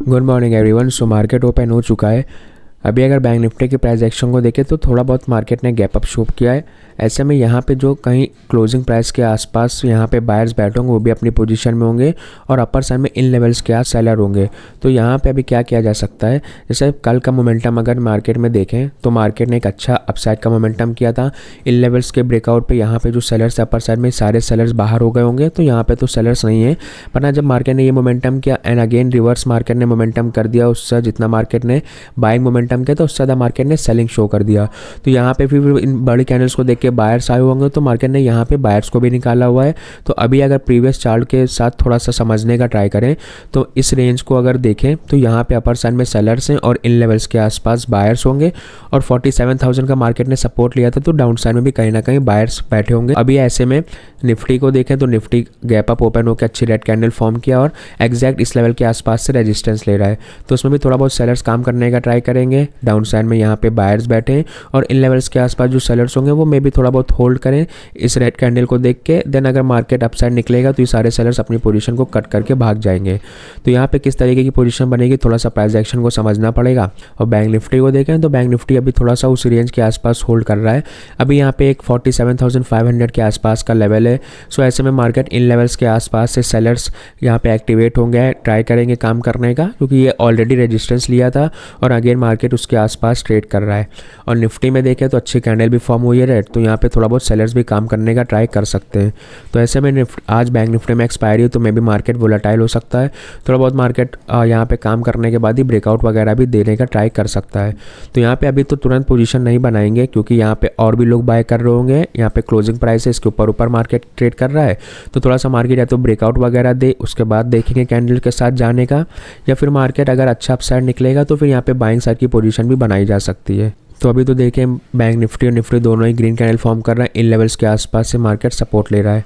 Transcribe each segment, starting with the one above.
Good morning everyone. So market open हो चुका है। अभी अगर बैंक निफ्टी की प्राइस एक्शन को देखें तो थोड़ा बहुत मार्केट ने गैप अप शो किया है। ऐसे में यहाँ पे जो कहीं क्लोजिंग प्राइस के आसपास यहाँ पे बायर्स बैठे होंगे वो भी अपनी पोजीशन में होंगे और अपर साइड में इन लेवल्स के आस सेलर होंगे। तो यहाँ पे अभी क्या किया जा सकता है, जैसे कल का मोमेंटम अगर मार्केट में देखें तो मार्केट ने एक अच्छा अपसाइड का मोमेंटम किया था। इन लेवल्स के ब्रेकआउट पे यहाँ पे जो सेलर्स अपर साइड में सारे सेलर्स बाहर हो गए होंगे, तो यहाँ पे तो सेलर्स नहीं है। पर ना जब मार्केट ने ये मोमेंटम किया एंड अगेन रिवर्स मार्केट ने मोमेंटम कर दिया, उससे जितना मार्केट ने बाइंग मोमेंटम किया तो उससे ज़्यादा मार्केट ने सेलिंग शो कर दिया। तो यहाँ पे फिर इन बड़ी कैंडल्स को देख के बायर्स आए होंगे, तो मार्केट ने यहाँ पे बायर्स को भी निकाला हुआ है। तो अभी अगर प्रीवियस चार्ट के साथ थोड़ा सा समझने का ट्राई करें तो इस रेंज को अगर देखें तो यहाँ पे अपर साइड में सेलर्स हैं और इन लेवल्स के आसपास बायर्स होंगे और 47,000 का मार्केट ने सपोर्ट लिया था, तो डाउन साइड में भी कहीं ना कहीं बायर्स बैठे होंगे। अभी ऐसे में निफ्टी को देखें तो निफ्टी गैप अप ओपन होकर अच्छी रेड कैंडल फॉर्म किया और एग्जैक्ट इस लेवल के आसपास से रेजिस्टेंस ले रहा है। तो उसमें भी थोड़ा बहुत सेलर्स काम करने का ट्राई करेंगे। डाउन साइड में यहाँ पे बायर्स बैठे हैं और इन लेवल्स के आसपास जो सेलर्स होंगे वो मे भी थोड़ा बहुत होल्ड करें इस रेड कैंडल को देख के। देन अगर मार्केट अपसाइड निकलेगा तो ये सारे सेलर्स अपनी पोजीशन को कट करके भाग जाएंगे। तो यहाँ पे किस तरीके की पोजीशन बनेगी, थोड़ा सा प्राइस एक्शन को समझना पड़ेगा। और बैंक निफ्टी को देखें तो बैंक निफ्टी अभी थोड़ा सा उस रेंज के आसपास होल्ड कर रहा है। अभी यहाँ पे एक 47,500 के आसपास का लेवल है। सो ऐसे में मार्केट इन लेवल्स के आसपास से सेलर्स यहाँ पे एक्टिवेट होंगे, ट्राई करेंगे काम करने का, क्योंकि ये ऑलरेडी रेजिस्टेंस लिया था और अगेन मार्केट उसके आसपास ट्रेड कर रहा है। और निफ्टी में देखें तो अच्छी कैंडल भी फॉर्म हुई है रेड, तो यहाँ पे थोड़ा बहुत सेलर्स भी काम करने का ट्राई कर सकते हैं। तो ऐसे में आज बैंक निफ्टी में एक्सपायरी है तो मे भी मार्केट वोलेटाइल हो सकता है। थोड़ा बहुत मार्केट यहाँ पे काम करने के बाद ही ब्रेकआउट वगैरह भी देने का ट्राई कर सकता है। तो यहाँ पे अभी तो तुरंत पोजीशन नहीं बनाएंगे, क्योंकि यहाँ पे और भी लोग बाय कर रहे होंगे। यहाँ पे क्लोजिंग प्राइस है, इसके ऊपर मार्केट ट्रेड कर रहा है, तो थोड़ा सा मार्केट या तो ब्रेकआउट वगैरह दे, उसके बाद देखेंगे कैंडल के साथ जाने का, या फिर मार्केट अगर अच्छा अपसाइड निकलेगा तो फिर यहाँ पे बाइंग साइड की पोजीशन भी बनाई जा सकती है। तो अभी तो देखें बैंक निफ्टी और निफ्टी दोनों ही ग्रीन कैंडल फॉर्म कर रहे हैं, इन लेवल्स के आसपास से मार्केट सपोर्ट ले रहा है।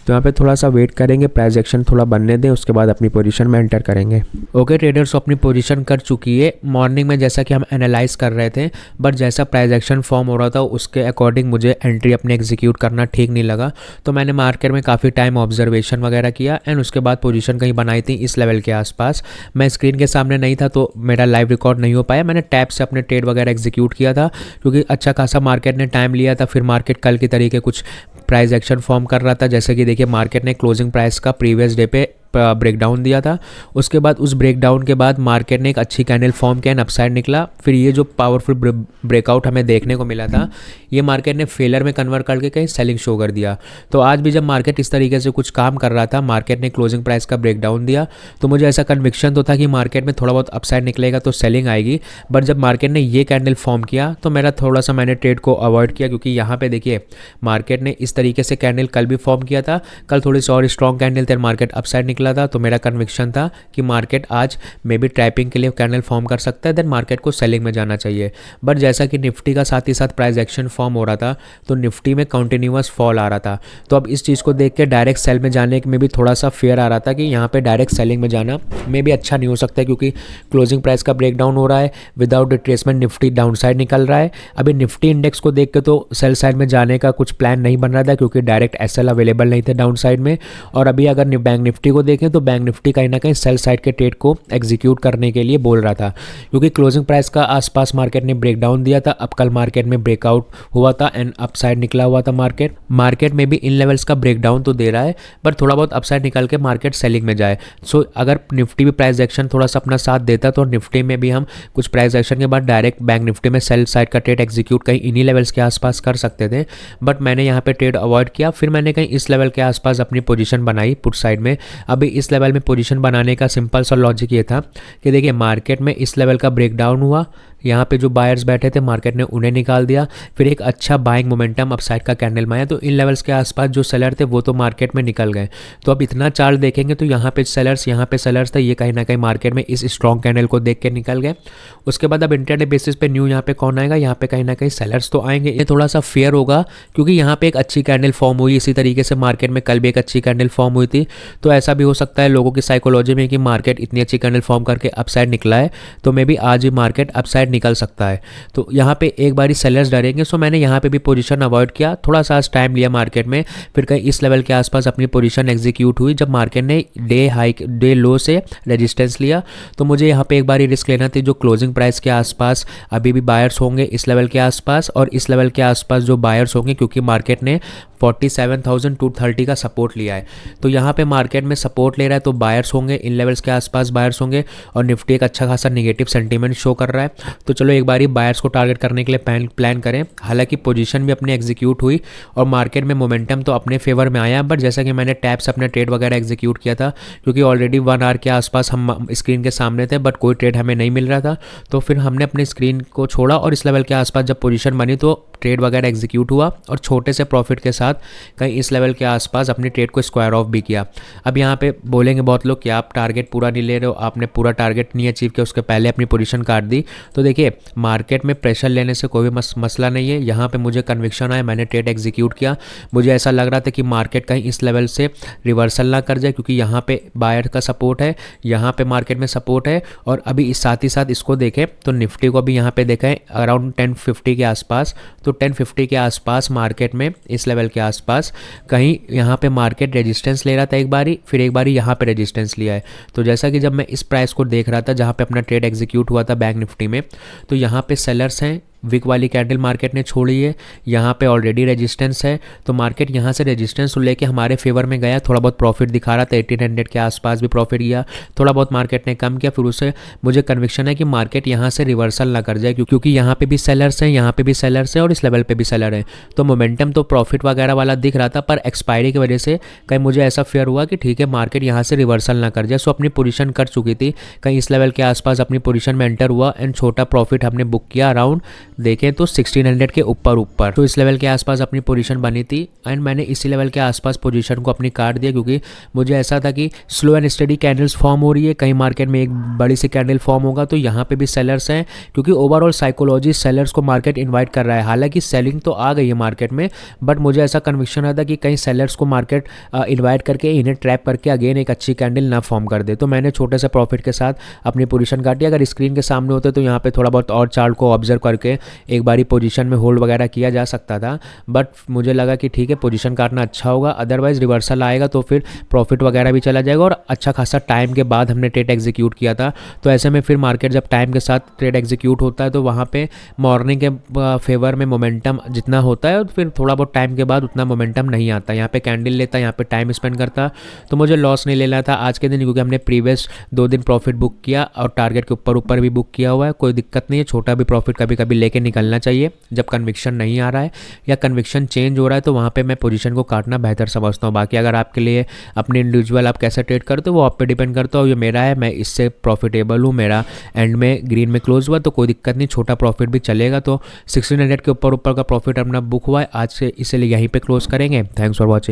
तो यहाँ पे थोड़ा सा वेट करेंगे, प्राइस एक्शन थोड़ा बनने दें, उसके बाद अपनी पोजीशन में एंटर करेंगे। ओके ट्रेडर्स, अपनी पोजीशन कर चुकी है। मॉर्निंग में जैसा कि हम एनालाइज कर रहे थे, बट जैसा प्राइस एक्शन फॉर्म हो रहा था उसके अकॉर्डिंग मुझे एंट्री अपने एग्जीक्यूट करना ठीक नहीं लगा। तो मैंने मार्केट में काफ़ी टाइम ऑब्जर्वेशन वगैरह किया एंड उसके बाद पोजीशन कहीं बनाई थी इस लेवल के आसपास। मैं स्क्रीन के सामने नहीं था तो मेरा लाइव रिकॉर्ड नहीं हो पाया। मैंने टैप से अपने ट्रेड वगैरह एग्जीक्यूट किया था, क्योंकि अच्छा खासा मार्केट ने टाइम लिया था। फिर मार्केट कल की तरीके कुछ प्राइस एक्शन फॉर्म कर रहा था, जैसे कि देखिए मार्केट ने क्लोजिंग प्राइस का प्रीवियस डे पे ब्रेकडाउन दिया था। उसके बाद उस ब्रेकडाउन के बाद मार्केट ने एक अच्छी कैंडल फॉर्म किया एंड अपसाइड निकला। फिर ये जो पावरफुल ब्रेकआउट हमें देखने को मिला था, ये मार्केट ने फेलर में कन्वर्ट करके कहीं सेलिंग शो कर दिया। तो आज भी जब मार्केट इस तरीके से कुछ काम कर रहा था, मार्केट ने क्लोजिंग प्राइस का ब्रेकडाउन दिया, तो मुझे ऐसा कन्विक्शन तो था कि मार्केट में थोड़ा बहुत अपसाइड निकलेगा तो सेलिंग आएगी। बट जब मार्केट ने ये कैंडल फॉर्म किया तो मेरा थोड़ा सा मैंने ट्रेड को अवॉइड किया, क्योंकि यहाँ पे देखिए मार्केट ने इस तरीके से कैंडल कल भी फॉर्म किया था। कल थोड़ी सी और स्ट्रॉन्ग कैंडल थे, मार्केट अपसाइड निकला था, तो मेरा कन्विक्शन था कि मार्केट आज मे बी ट्रैपिंग के लिए कैंडल फॉर्म कर सकता है, देन मार्केट को सेलिंग में जाना चाहिए। बट जैसा कि निफ्टी का साथ ही साथ प्राइस एक्शन फॉर्म हो रहा था, तो निफ्टी में कंटिन्यूअस फॉल आ रहा था। तो अब इस चीज़ को देख के डायरेक्ट सेल में जाने में भी थोड़ा सा फेयर आ रहा था कि यहाँ पे डायरेक्ट सेलिंग में जाना में भी अच्छा नहीं हो सकता है, क्योंकि क्लोजिंग प्राइस का ब्रेकडाउन हो रहा है, without retracement Nifty down side निकल रहा है। अभी निफ्टी इंडेक्स को देख के तो सेल साइड में जाने का कुछ प्लान नहीं बन रहा था, क्योंकि डायरेक्ट एसएल अवेलेबल नहीं थे डाउन साइड में। और अभी अगर बैंक निफ्टी को देखें तो बैंक निफ्टी कहीं ना कहीं सेल साइड के ट्रेड को एग्जीक्यूट करने के लिए बोल रहा था, क्योंकि क्लोजिंग प्राइस का आसपास मार्केट ने ब्रेकडाउन दिया था। अब कल मार्केट में ब्रेकआउट हुआ था एंड अपसाइड निकला हुआ था। मार्केट में भी इन लेवल्स का ब्रेकडाउन तो दे रहा है, पर थोड़ा बहुत अपसाइड निकल के मार्केट सेलिंग में जाए। सो अगर निफ्टी भी प्राइस एक्शन थोड़ा सा अपना साथ देता तो निफ्टी में भी हम कुछ प्राइस एक्शन के बाद डायरेक्ट बैंक निफ्टी में सेल साइड का ट्रेड एग्जीक्यूट कहीं इन्हीं लेवल्स के आसपास कर सकते थे। बट मैंने यहाँ पे ट्रेड अवॉइड किया। फिर मैंने कहीं इस लेवल के आसपास अपनी पोजीशन बनाई पुट साइड में। अभी इस लेवल में पोजीशन बनाने का सिंपल सा लॉजिक ये था कि देखिए मार्केट में इस लेवल का ब्रेकडाउन हुआ, यहाँ पे जो बायर्स बैठे थे मार्केट ने उन्हें निकाल दिया। फिर एक अच्छा बाइंग मोमेंटम अपसाइड का कैंडल में आया, तो इन लेवल्स के आसपास जो सेलर थे वो तो मार्केट में निकल गए। तो अब इतना चार्ट देखेंगे तो यहाँ पे सेलर्स थे, ये कहीं ना कहीं मार्केट में इस स्ट्रॉन्ग कैंडल को देख के निकल गए। उसके बाद अब इंटरडे बेसिस पे न्यू यहाँ पे कौन आएगा, यहाँ पे कहीं ना कहीं सेलर्स तो आएंगे। ये थोड़ा सा फेयर होगा, क्योंकि यहाँ पे एक अच्छी कैंडल फॉर्म हुई। इसी तरीके से मार्केट में कल भी एक अच्छी कैंडल फॉर्म हुई थी। तो ऐसा भी हो सकता है लोगों की साइकोलॉजी में कि मार्केट इतनी अच्छी कैंडल फॉर्म करके अपसाइड निकला है, तो मे बी आज भी मार्केट अपसाइड निकल सकता है। तो यहाँ पे एक बारी सेलर्स डरेंगे, सो मैंने यहाँ पे भी पोजीशन अवॉइड किया, थोड़ा सा टाइम लिया मार्केट में, फिर कहीं इस लेवल के आसपास अपनी पोजीशन एग्जीक्यूट हुई। जब मार्केट ने डे लो से रेजिस्टेंस लिया तो मुझे यहाँ पे एक बारी रिस्क लेना थी, जो क्लोजिंग प्राइस के आसपास अभी भी बायर्स होंगे इस लेवल के आसपास, और इस लेवल के आसपास जो बायर्स होंगे, क्योंकि मार्केट ने 47,230 का सपोर्ट लिया है। तो यहाँ पे मार्केट में सपोर्ट ले रहा है तो बायर्स होंगे, इन लेवल्स के आसपास बायर्स होंगे, और निफ्टी एक अच्छा खासा नेगेटिव सेंटीमेंट शो कर रहा है। तो चलो एक बारी बायर्स को टारगेट करने के लिए प्लान करें। हालांकि पोजीशन भी अपनी एग्जीक्यूट हुई और मार्केट में मोमेंटम तो अपने फेवर में आया, बट जैसा कि मैंने टैप्स अपने ट्रेड वगैरह एग्जीक्यूट किया था, क्योंकि ऑलरेडी 1 आवर के आसपास हम स्क्रीन के सामने थे बट कोई ट्रेड हमें नहीं मिल रहा था, तो फिर हमने अपनी स्क्रीन को छोड़ा और इस लेवल के आसपास जब पोजीशन बनी तो ट्रेड वगैरह एग्जीक्यूट हुआ और छोटे से प्रॉफिट के साथ कहीं इस लेवल के आसपास अपनी ट्रेड को स्क्वायर ऑफ भी किया। अब यहाँ पे बोलेंगे बहुत लोग कि आप टारगेट पूरा नहीं ले रहे हो, आपने पूरा टारगेट नहीं अचीव किया, उसके पहले अपनी पोजीशन काट दी। तो देखिए, मार्केट में प्रेशर लेने से कोई भी मसला नहीं है। यहाँ पे मुझे कन्विक्शन आया, मैंने ट्रेड एग्जीक्यूट किया। मुझे ऐसा लग रहा था कि मार्केट कहीं इस लेवल से रिवर्सल ना कर जाए, क्योंकि यहाँ पे बायर का सपोर्ट है, यहाँ पे मार्केट में सपोर्ट है, और अभी इस साथ ही साथ इसको देखें तो निफ्टी को भी यहाँ पे देखें अराउंड 1050 के आसपास। तो 1050 के आसपास मार्केट में इस लेवल के आसपास कहीं यहाँ पे मार्केट रेजिस्टेंस ले रहा था एक बारी, फिर एक बारी यहाँ पे रेजिस्टेंस लिया है। तो जैसा कि जब मैं इस प्राइस को देख रहा था जहाँ पे अपना ट्रेड एग्जीक्यूट हुआ था बैंक निफ्टी में, तो यहाँ पे सेलर्स हैं, विक वाली कैंडल मार्केट ने छोड़ी है, यहाँ पे ऑलरेडी रेजिस्टेंस है। तो मार्केट यहाँ से रेजिस्टेंस लेके हमारे फेवर में गया, थोड़ा बहुत प्रॉफिट दिखा रहा था, 1800 के आसपास भी प्रॉफिट गया, थोड़ा बहुत मार्केट ने कम किया। फिर उसे मुझे कन्विक्शन है कि मार्केट यहाँ से रिवर्सल ना कर जाए, क्योंकि यहाँ पे भी सेलर्स हैं, यहाँ पे भी सेलर्स हैं और इस लेवल पे भी सेलर हैं। तो मोमेंटम तो प्रॉफिट वगैरह वाला दिख रहा था, पर एक्सपायरी की वजह से कहीं मुझे ऐसा फेयर हुआ कि ठीक है मार्केट यहाँ से रिवर्सल ना कर जाए। सो अपनी पोजीशन कर चुकी थी, कहीं इस लेवल के आसपास अपनी पोजीशन में एंटर हुआ एंड छोटा प्रॉफिट हमने बुक किया अराउंड देखें तो 1600 के ऊपर। तो इस लेवल के आसपास अपनी पोजीशन बनी थी एंड मैंने इसी लेवल के आसपास पोजीशन को अपनी काट दिया, क्योंकि मुझे ऐसा था कि slow and study candles form हो रही है, कहीं मार्केट में एक बड़ी सी कैंडल फॉर्म होगा तो यहाँ पे भी सेलर्स हैं, क्योंकि ओवरऑल साइकोलॉजी सेलर्स को मार्केट इन्वाइट कर रहा है। हालांकि सेलिंग तो आ गई है मार्केट में, बट मुझे ऐसा कन्विक्शन आता कि कहीं सेलर्स को मार्केट इन्वाइट करके इन्हें ट्रैप करके अगेन एक अच्छी कैंडल ना फॉर्म कर दे। तो मैंने छोटे से प्रॉफिट के साथ अपनी पोजीशन काटी। अगर स्क्रीन के सामने होते तो यहाँ पे थोड़ा बहुत और चार्ट को ऑब्जर्व करके एक बारी पोजीशन में होल्ड वगैरह किया जा सकता था, बट मुझे लगा कि ठीक है पोजीशन काटना अच्छा होगा, अदरवाइज रिवर्सल आएगा तो फिर प्रॉफिट वगैरह भी चला जाएगा। और अच्छा खासा टाइम के बाद हमने ट्रेड एग्जीक्यूट किया था, तो ऐसे में फिर मार्केट जब टाइम के साथ ट्रेड एग्जीक्यूट होता है तो वहाँ पे मॉर्निंग के फेवर में मोमेंटम जितना होता है, फिर थोड़ा बहुत टाइम के बाद उतना मोमेंटम नहीं आता। यहाँ पे कैंडल लेता, यहाँ पे टाइम स्पेंड करता, तो मुझे लॉस नहीं लेना था आज के दिन, क्योंकि हमने प्रीवियस 2 दिन प्रॉफिट बुक किया और टारगेट के ऊपर भी बुक किया हुआ है। कोई दिक्कत नहीं है, छोटा भी प्रॉफिट कभी कभी लेके निकलना चाहिए जब कन्विक्शन नहीं आ रहा है या कन्विक्शन चेंज हो रहा है, तो वहाँ पे मैं पोजीशन को काटना बेहतर समझता हूँ। बाकी अगर आपके लिए अपने इंडिविजुअल आप कैसे ट्रेड करते हो वो आप पे डिपेंड करता हो। ये मेरा है, मैं इससे प्रॉफिटेबल हूँ, मेरा एंड में ग्रीन में क्लोज हुआ तो कोई दिक्कत नहीं, छोटा प्रॉफिट भी चलेगा। तो 1600 के ऊपर का प्रॉफिट अपना बुक हुआ है आज से, इसीलिए यहीं पे क्लोज करेंगे। Thanks for watching.